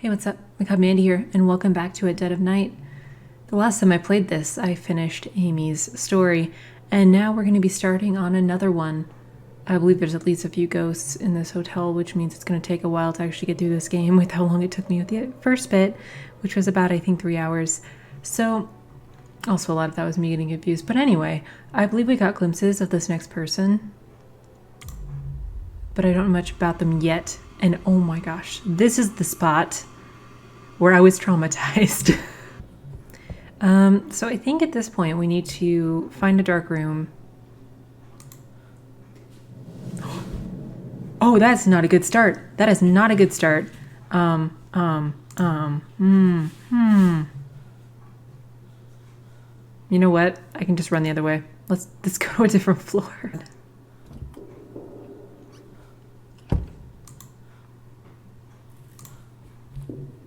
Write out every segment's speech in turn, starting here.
Hey, what's up? MacabreMandy here, and welcome back to A Dead of Night. The last time I played this, I finished Amy's story, and now we're going to be starting on another one. I believe there's at least a few ghosts in this hotel, which means it's going to take a while to actually get through this game with how long it took me with the first bit, which was about, I think, 3 hours. So, also a lot of that was me getting confused. But anyway, I believe we got glimpses of this next person, but I don't know much about them yet. And oh my gosh, this is the spot where I was traumatized. So I think at this point we need to find a dark room. Oh, that's not a good start. That is not a good start. You know what? I can just run the other way. Let's go to a different floor.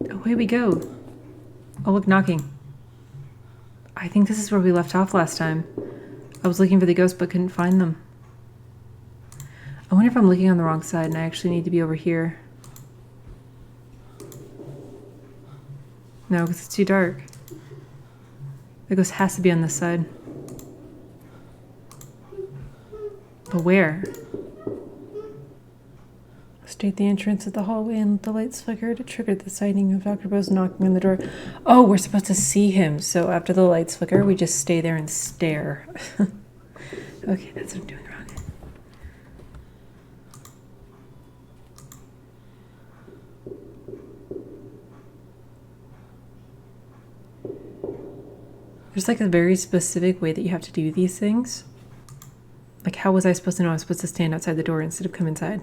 Away we go. Oh, look, knocking. I think this is where we left off last time. I was looking for the ghosts but couldn't find them. I wonder if I'm looking on the wrong side and I actually need to be over here. No, because it's too dark. The ghost has to be on this side. But where? Stay at the entrance of the hallway and let the lights flicker to trigger the sighting of Dr. Bose knocking on the door. Oh, we're supposed to see him. So after the lights flicker, we just stay there and stare. Okay, that's what I'm doing wrong. There's like a very specific way that you have to do these things. Like, how was I supposed to know I was supposed to stand outside the door instead of come inside?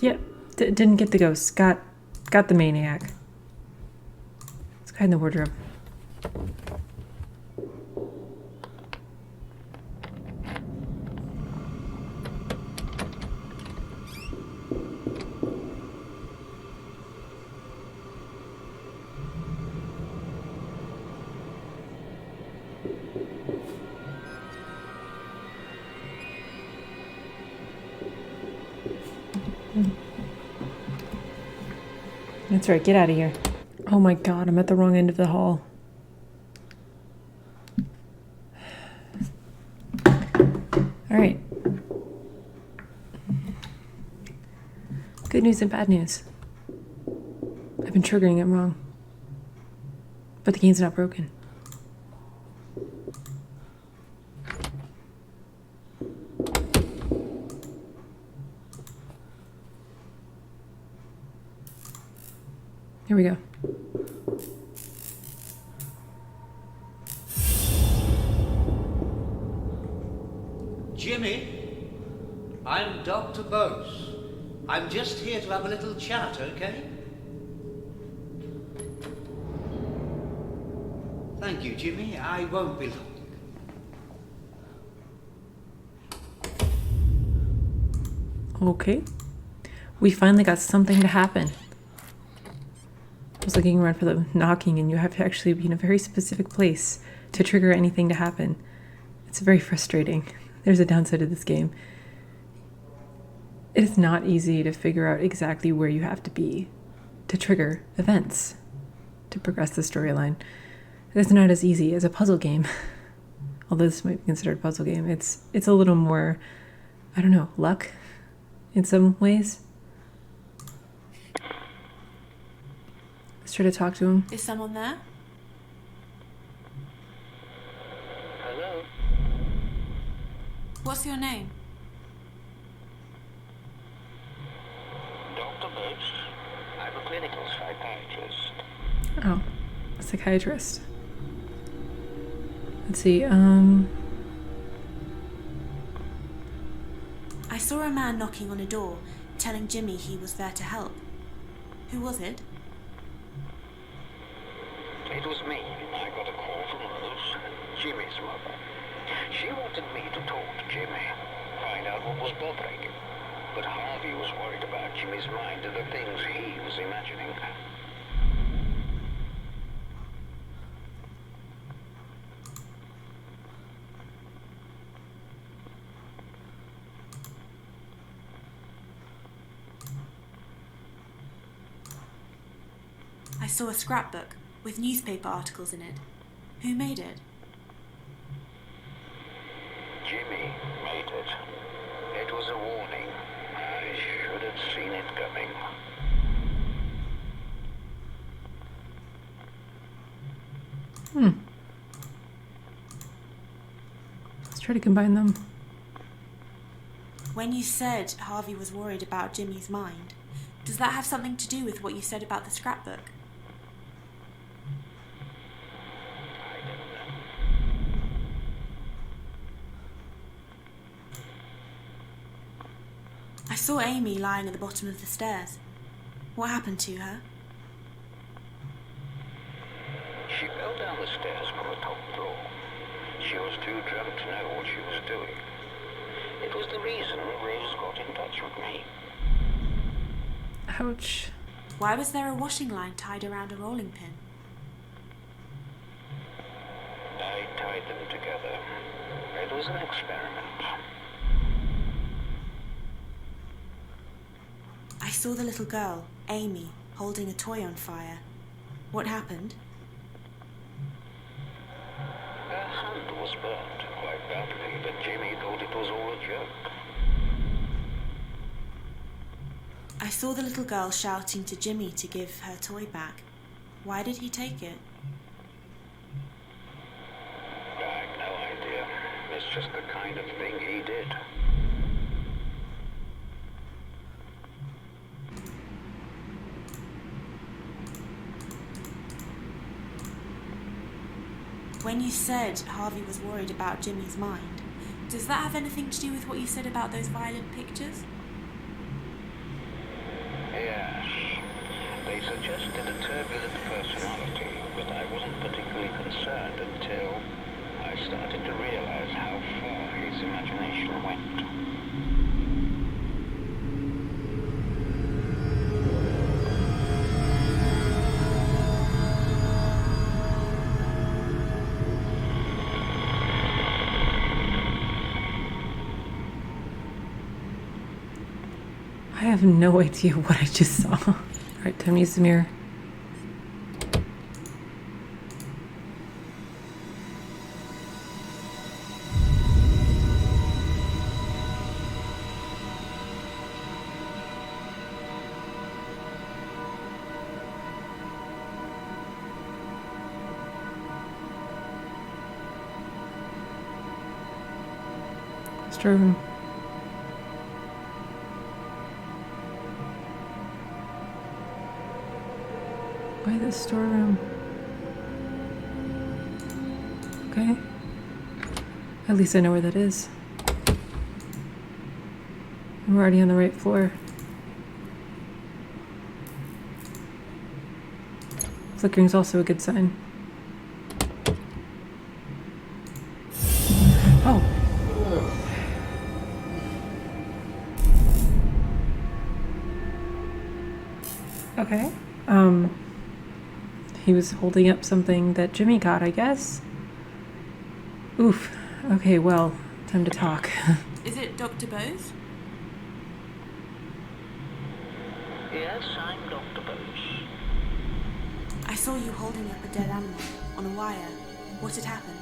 Yep, didn't get the ghost. Got the maniac. Let's hide in the wardrobe. That's right, get out of here. Oh my god, I'm at the wrong end of the hall. Alright. Good news and bad news. I've been triggering it wrong. But the game's not broken. Here we go. Jimmy, I'm Dr. Bose. I'm just here to have a little chat, okay? Thank you, Jimmy. I won't be long. Okay. We finally got something to happen. I was looking around for the knocking, and you have to actually be in a very specific place to trigger anything to happen. It's very frustrating. There's a downside to this game. It is not easy to figure out exactly where you have to be to trigger events, to progress the storyline. It is not as easy as a puzzle game. Although this might be considered a puzzle game, it's a little more, I don't know, luck in some ways. Let's try to talk to him. Is someone there? Hello? What's your name? Dr. Bose. I'm a clinical psychiatrist. Oh, a psychiatrist. Let's see, I saw a man knocking on a door, telling Jimmy he was there to help. Who was it? It was me. I got a call from Rose, Jimmy's mother. She wanted me to talk to Jimmy, find out what was bothering him. But Harvey was worried about Jimmy's mind and the things he was imagining. saw a scrapbook with newspaper articles in it. Who made it? Jimmy made it. It was a warning. I should have seen it coming. Let's try to combine them. When you said Harvey was worried about Jimmy's mind, does that have something to do with what you said about the scrapbook? I don't know. I saw Amy lying at the bottom of the stairs. What happened to her? She fell down the stairs from the top floor. She was too drunk to know what she was doing. It was the reason Rose got in touch with me. Ouch. Why was there a washing line tied around a rolling pin? I tied them together. It was an experiment. I saw the little girl, Amy, holding a toy on fire. What happened? Her hand was burnt quite badly, but Jimmy thought it was all a joke. I saw the little girl shouting to Jimmy to give her toy back. Why did he take it? I've no idea. It's just the kind of thing he did. When you said Harvey was worried about Jimmy's mind, does that have anything to do with what you said about those violent pictures? Yes. They suggested a turbulent personality, but I wasn't particularly concerned until I started to realize how far his imagination went. I have no idea what I just saw. Alright, time to use the mirror. Storeroom. Why the storeroom? Okay. At least I know where that is. We're already on the right floor. Flickering's also a good sign. Oh. Okay. He was holding up something that Jimmy got, I guess. Oof. Okay, well, time to talk. Is it Dr. Bose? Yes, I'm Dr. Bose. I saw you holding up a dead animal on a wire. What had happened?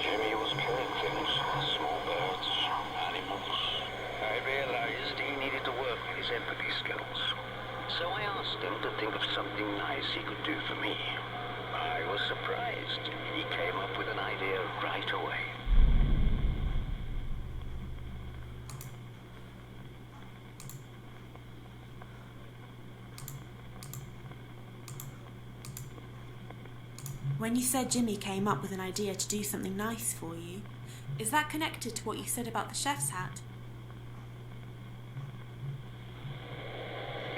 Jimmy was killing things, small birds, animals. I realized he needed to work on his empathy skills. So I asked him to think of something nice he could do for me. I was surprised. He came up with an idea right away. When you said Jimmy came up with an idea to do something nice for you, is that connected to what you said about the chef's hat?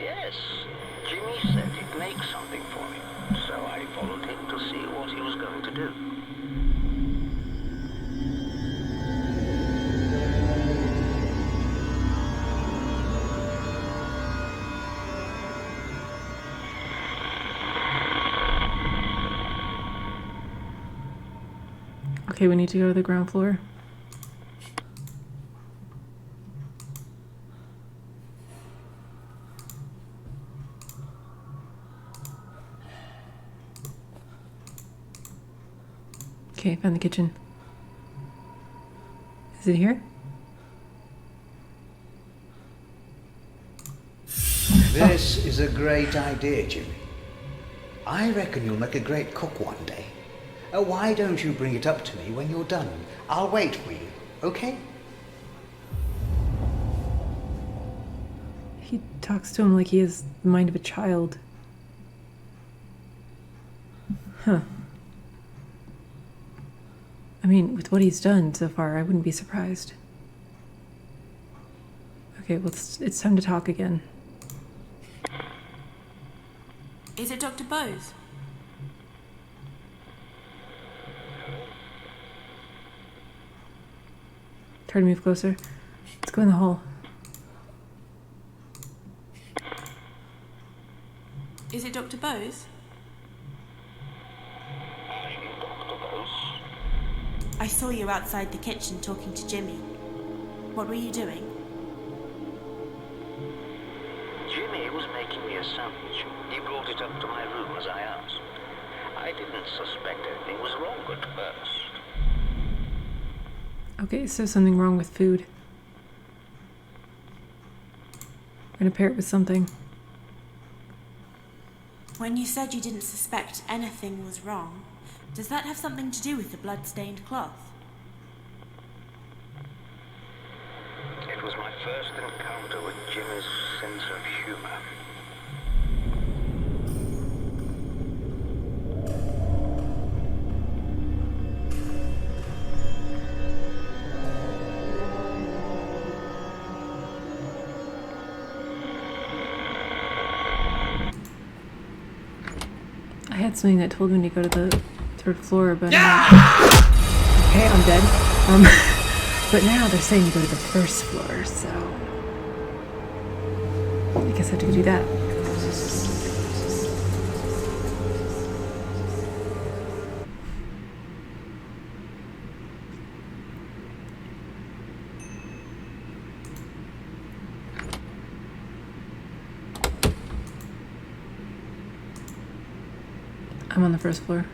Yes, Jimmy said he'd make something for me, so I followed him to see what he was going to do. Okay, we need to go to the ground floor. Found the kitchen. Is it here? This is a great idea, Jimmy. I reckon you'll make a great cook one day. Why don't you bring it up to me when you're done? I'll wait for you, okay? He talks to him like he has the mind of a child. Huh. I mean, with what he's done so far, I wouldn't be surprised. Okay, well, it's time to talk again. Is it Dr. Bose? Try to move closer. Let's go in the hall. Is it Dr. Bose? I saw you outside the kitchen talking to Jimmy. What were you doing? Jimmy was making me a sandwich. He brought it up to my room as I asked. I didn't suspect anything was wrong at first. Okay, so something wrong with food. We're gonna pair it with something. When you said you didn't suspect anything was wrong, does that have something to do with the blood-stained cloth? It was my first encounter with Jimmy's sense of humor. I had something that told me to go to the 3rd floor, but okay, I'm dead. But now they're saying to go to the 1st floor, so I guess I have to go do that. I'm on the 1st floor.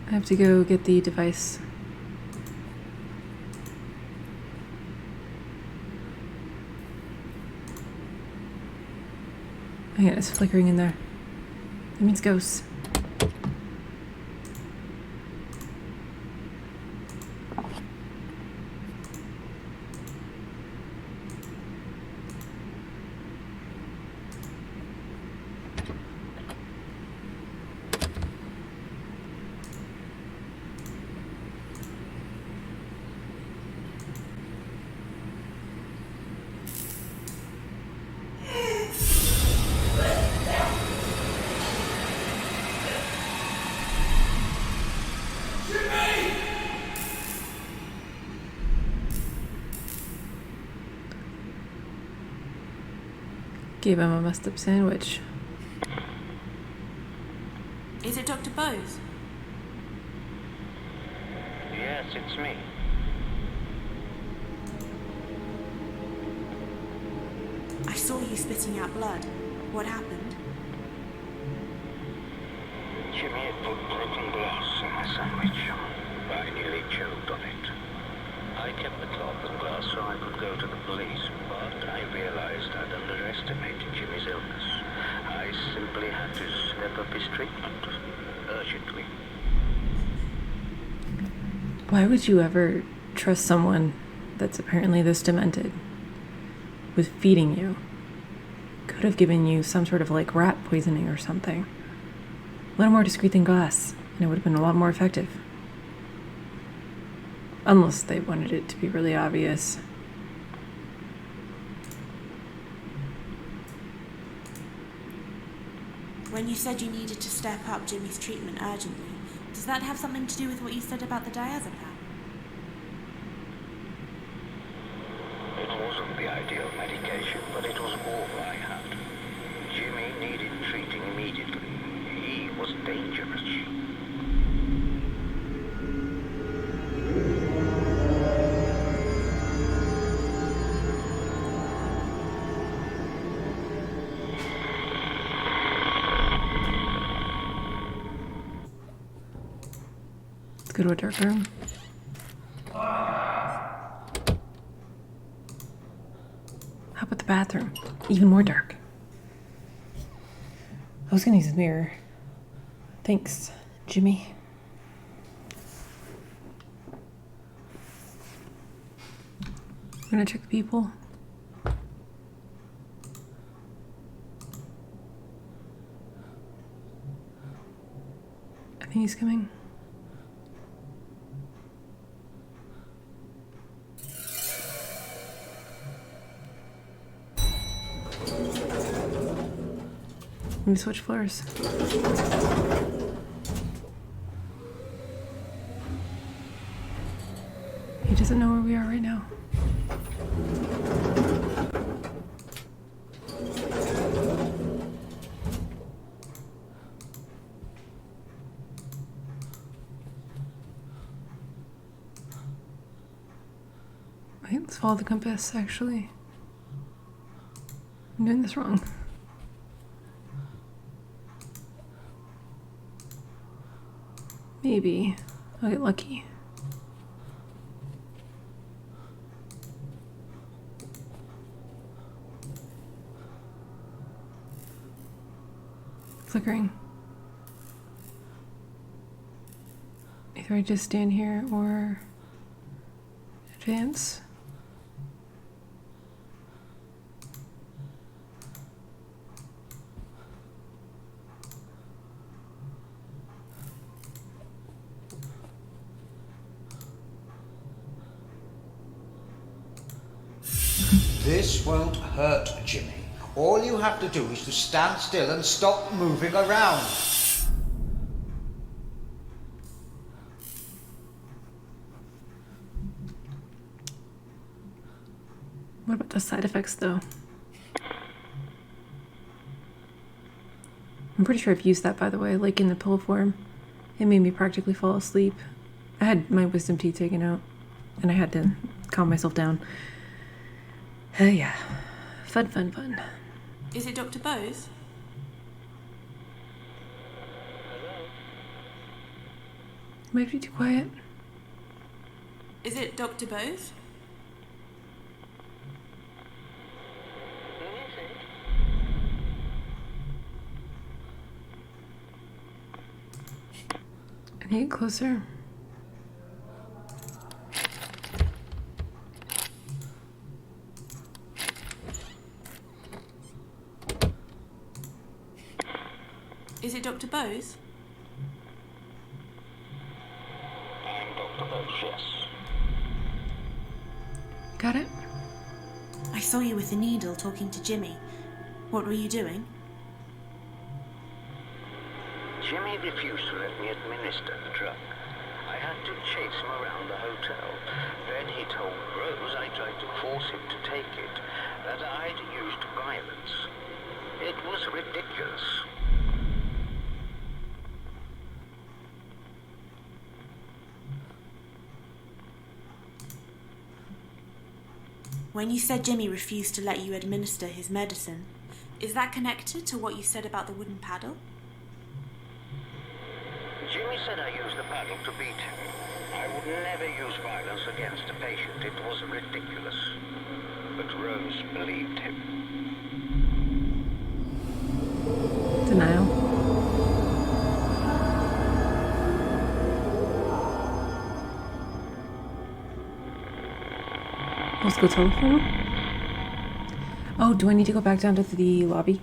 I have to go get the device. Oh yeah, it's flickering in there. That means ghosts. Gave him a messed up sandwich. Is it Dr. Bose? Yes, it's me. I saw you spitting out blood. What happened? Jimmy had put broken glass in my sandwich. I nearly choked on it. I kept the cloth and glass so I could go to the police, but I realized I'd underestimated Jimmy's illness. I simply had to step up his treatment urgently. Why would you ever trust someone that's apparently this demented with feeding you? Could have given you some sort of like rat poisoning or something. A little more discreet than glass, and it would have been a lot more effective. Unless they wanted it to be really obvious. When you said you needed to step up Jimmy's treatment urgently, does that have something to do with what you said about the diazepam? It wasn't the ideal medication, but it was all I had. Jimmy needed treating immediately. He was dangerous. go to a dark room. How about the bathroom? Even more dark. I was gonna use a mirror. Thanks, Jimmy. I'm gonna check the people. I think he's coming. Let me switch floors. He doesn't know where we are right now. Wait, let's follow the compass, actually. I'm doing this wrong. Maybe I'll get lucky. Flickering. Either I just stand here or advance. This won't hurt, Jimmy. All you have to do is to stand still and stop moving around. What about the side effects, though? I'm pretty sure I've used that, by the way, like in the pill form. It made me practically fall asleep. I had my wisdom teeth taken out, and I had to calm myself down. Yeah. Fun, fun, fun. Is it Dr. Bose? Might be too quiet. Is it Dr. Bose? I need to get closer. Is it Dr. Bose? I'm Dr. Bose, yes. Got it? I saw you with the needle talking to Jimmy. What were you doing? Jimmy refused to let me administer the drug. I had to chase him around the hotel. Then he told Rose I tried to force him to take it, that I'd used violence. It was ridiculous. When you said Jimmy refused to let you administer his medicine, is that connected to what you said about the wooden paddle? Jimmy said I used the paddle to beat him. I would never use violence against a patient. It was ridiculous. But Rose believed him. Denial. Let's go telephone. Oh, do I need to go back down to the lobby?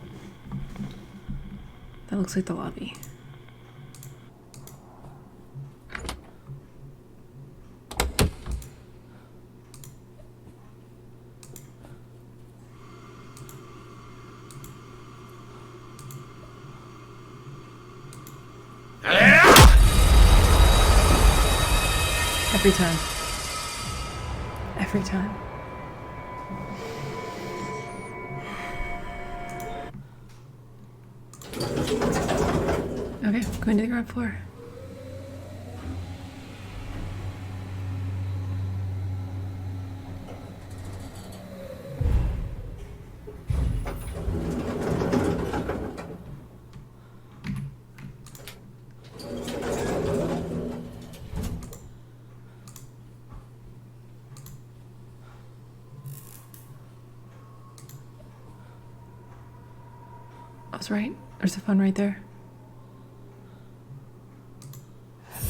That looks like the lobby. Every time. Every time. Okay, going to the ground floor. was right. There's a phone right there.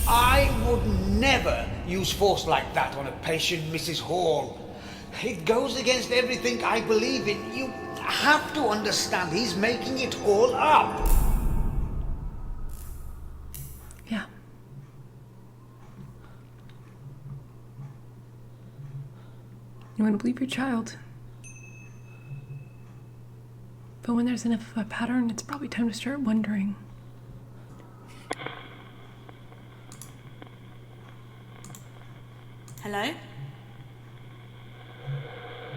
I would never use force like that on a patient, Mrs. Hall. It goes against everything I believe in. You have to understand he's making it all up. Yeah. You want to believe your child. But when there's enough of a pattern, it's probably time to start wondering. Hello?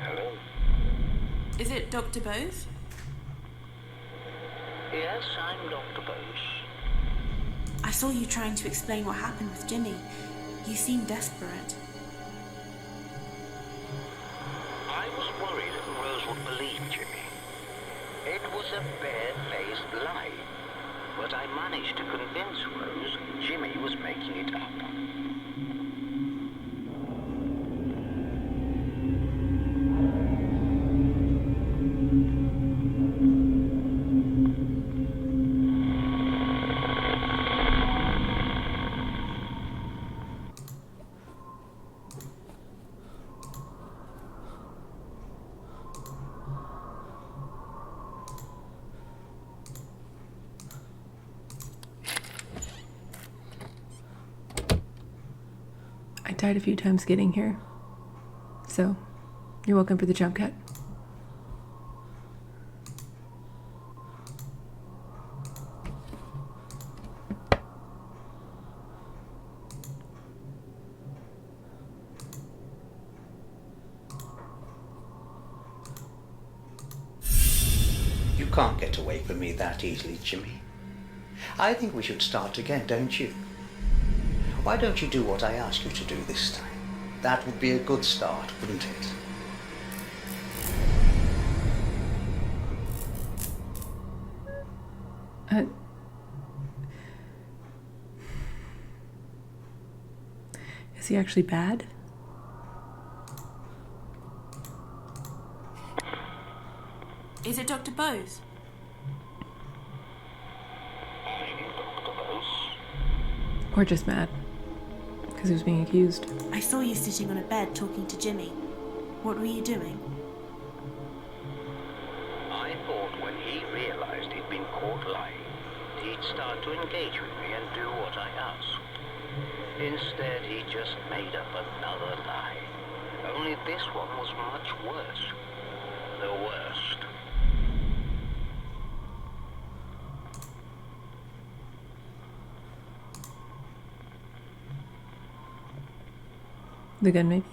Hello? Is it Dr. Bose? Yes, I'm Dr. Bose. I saw you trying to explain what happened with Jimmy. You seem desperate. I was worried that Rose would believe Jimmy. It was a bare-faced lie. But I managed to convince Rose Jimmy was making it up. I died a few times getting here. So, you're welcome for the jump cut. You can't get away from me that easily, Jimmy. I think we should start again, don't you? Why don't you do what I asked you to do this time? That would be a good start, wouldn't it? Is he actually bad? Is it Dr. Bose? I'm Dr. Bose. Or just mad? Because he was being accused. I saw you sitting on a bed talking to Jimmy. What were you doing? I thought when he realized he'd been caught lying, he'd start to engage with me and do what I asked. Instead, he just made up another lie. Only this one was much worse. The worst. The gun, maybe?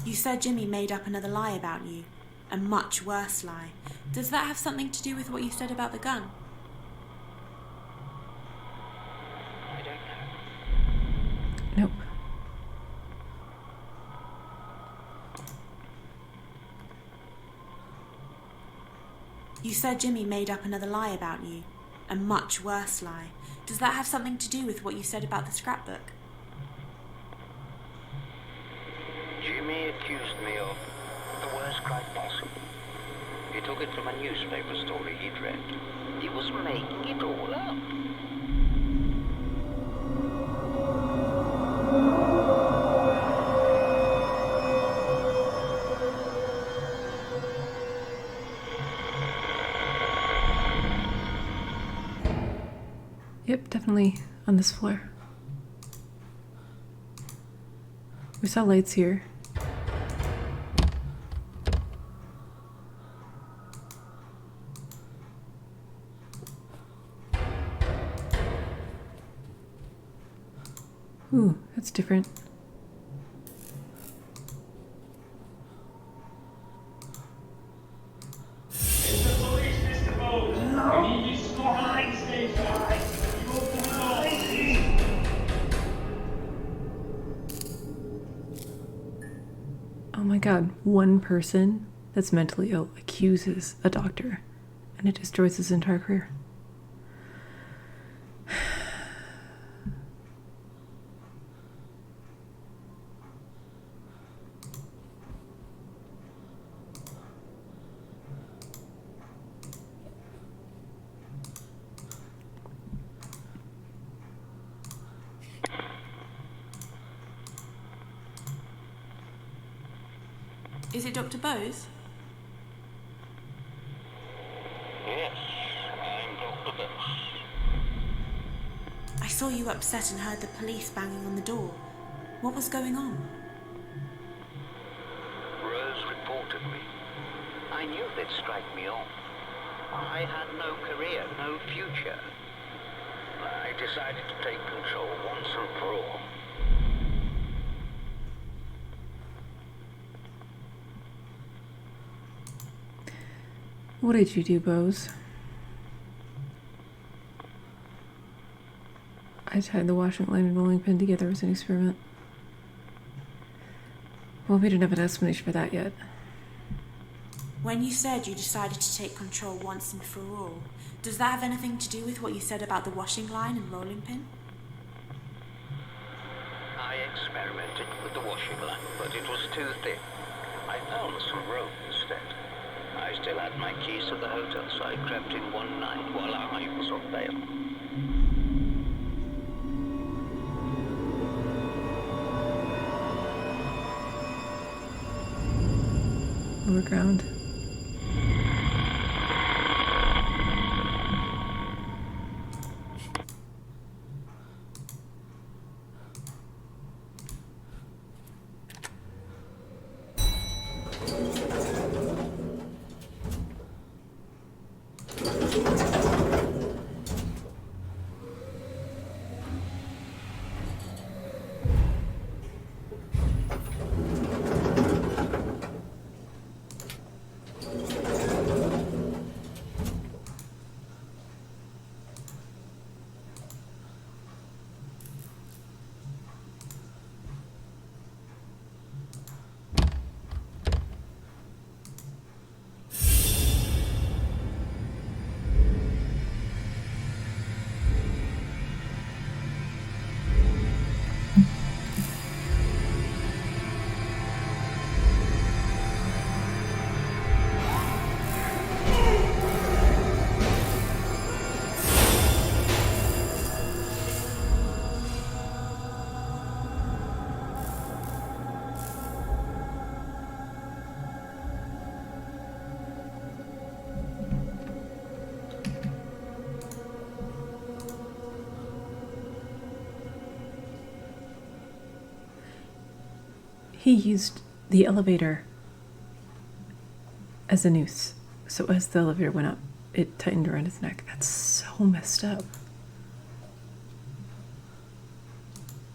You said Jimmy made up another lie about you. A much worse lie. Does that have something to do with what you said about the gun? I don't know. Nope. You said Jimmy made up another lie about you. A much worse lie. Does that have something to do with what you said about the scrapbook? Jimmy accused me of the worst crime possible. He took it from a newspaper story he'd read. He was making it all up. Yep, definitely on this floor. We saw lights here. Ooh, that's different. It's the police, Mr. Bose. No. You need to score high stage. Oh my god, one person that's mentally ill accuses a doctor, and it destroys his entire career. Is it Dr. Bose? Yes, I'm Dr. Bose. I saw you upset and heard the police banging on the door. What was going on? Rose reported me. I knew they'd strike me off. I had no career, no future. I decided to take control once and for all. What did you do, Bose? I tied the washing line and rolling pin together as an experiment. Well, we didn't have an explanation for that yet. When you said you decided to take control once and for all, does that have anything to do with what you said about the washing line and rolling pin? I experimented with the washing line, but it was too thin. I found some rope instead. I still had my keys to the hotel, so I crept in one night while I was on bail. Lower ground. He used the elevator as a noose. So as the elevator went up, it tightened around his neck. That's so messed up.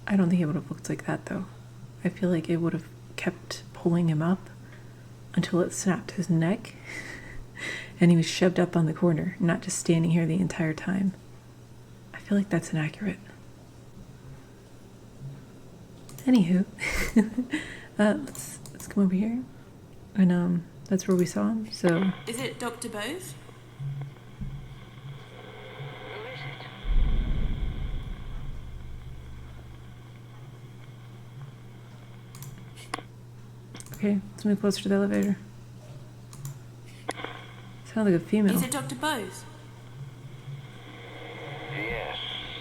I don't think it would have looked like that though. I feel like it would have kept pulling him up until it snapped his neck and he was shoved up on the corner, not just standing here the entire time. I feel like that's inaccurate. Anywho, let's come over here, and that's where we saw him. So Is it Dr. Bose? Who is it? okay, let's move closer to the elevator. Sounds like a female. Is it Dr. Bose? Yes.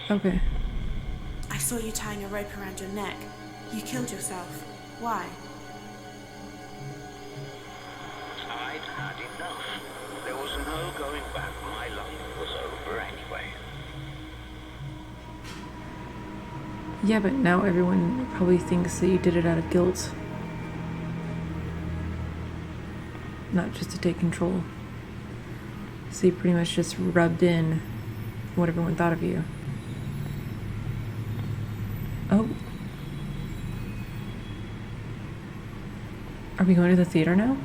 Okay. I saw you tying a rope around your neck. You killed yourself. Why? I'd had enough. There was no going back. My life was over anyway. Yeah, but now everyone probably thinks that you did it out of guilt, not just to take control. So you pretty much just rubbed in what everyone thought of you. Oh. Are we going to the theater now?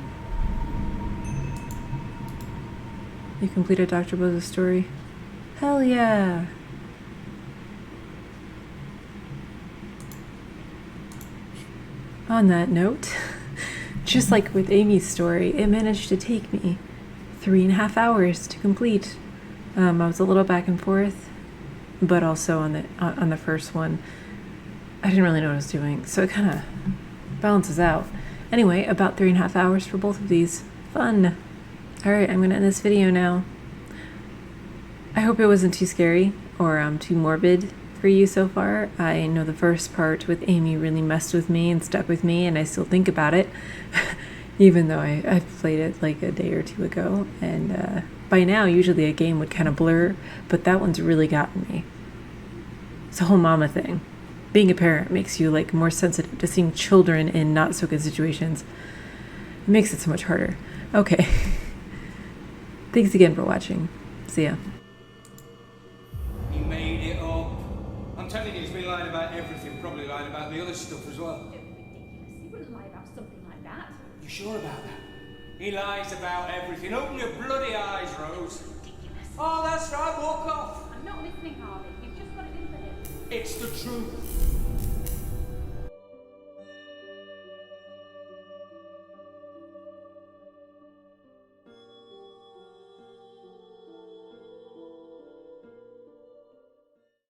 You completed Dr. Bose's story? Hell yeah! On that note, just like with Amy's story, it managed to take me 3.5 hours to complete. I was a little back and forth, but also on the first one, I didn't really know what I was doing, so it kind of balances out. Anyway, about 3.5 hours for both of these. Fun. Alright, I'm going to end this video now. I hope it wasn't too scary or too morbid for you so far. I know the first part with Amy really messed with me and stuck with me, and I still think about it. Even though I've played it like a day or two ago, and by now usually a game would kind of blur, but that one's really gotten me. It's a whole mama thing. Being a parent makes you like more sensitive to seeing children in not so good situations. It makes it so much harder. Okay. Thanks again for watching. See ya. He made it up. I'm telling you, he's been lying about everything, probably lying about the other stuff as well. He wouldn't lie about something like that. You sure about that? He lies about everything. Open your bloody eyes, Rose. Ridiculous. Oh, that's right, walk off. I'm not listening, Harvey. You've just got it in for him. It's the truth.